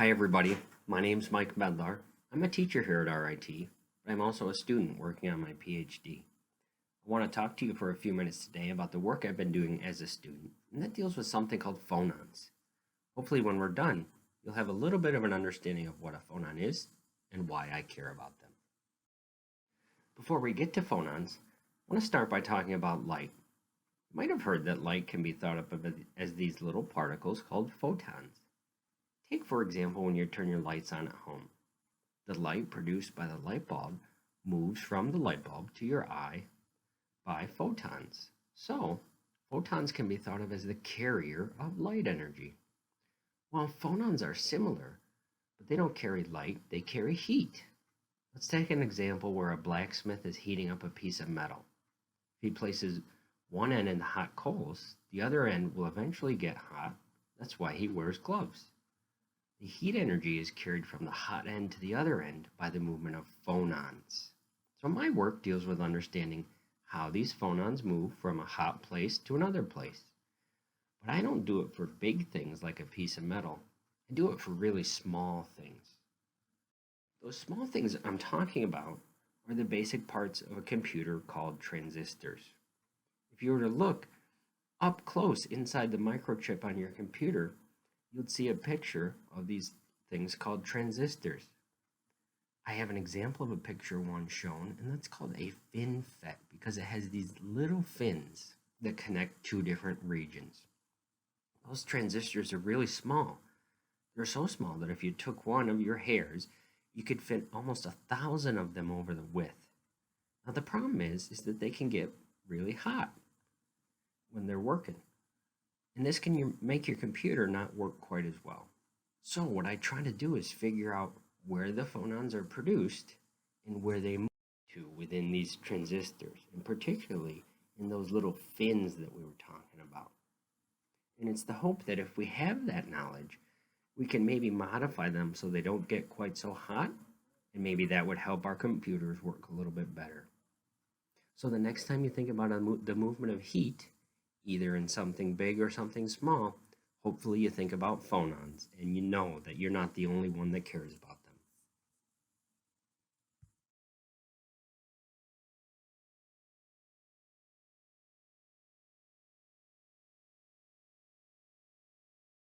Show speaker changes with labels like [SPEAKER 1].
[SPEAKER 1] Hi everybody, my name's Mike Medlar. I'm a teacher here at RIT, but I'm also a student working on my PhD. I want to talk to you for a few minutes today about the work I've been doing as a student, and that deals with something called phonons. Hopefully when we're done, you'll have a little bit of an understanding of what a phonon is and why I care about them. Before we get to phonons, I want to start by talking about light. You might have heard that light can be thought of as these little particles called photons. Take, for example, when you turn your lights on at home. The light produced by the light bulb moves from the light bulb to your eye by photons. So, photons can be thought of as the carrier of light energy. While phonons are similar, but they don't carry light, they carry heat. Let's take an example where a blacksmith is heating up a piece of metal. If he places one end in the hot coals, the other end will eventually get hot. That's why he wears gloves. The heat energy is carried from the hot end to the other end by the movement of phonons. So my work deals with understanding how these phonons move from a hot place to another place. But I don't do it for big things like a piece of metal. I do it for really small things. Those small things I'm talking about are the basic parts of a computer called transistors. If you were to look up close inside the microchip on your computer, you'd see a picture of these things called transistors. I have an example of a picture one shown, and that's called a FinFET because it has these little fins that connect two different regions. Those transistors are really small. They're so small that if you took one of your hairs, you could fit almost 1,000 of them over the width. Now the problem is that they can get really hot when they're working. And this can make your computer not work quite as well. So what I try to do is figure out where the phonons are produced and where they move to within these transistors, and particularly in those little fins that we were talking about. And it's the hope that if we have that knowledge, we can maybe modify them so they don't get quite so hot, and maybe that would help our computers work a little bit better. So the next time you think about the movement of heat, either in something big or something small, hopefully you think about phonons and you know that you're not the only one that cares about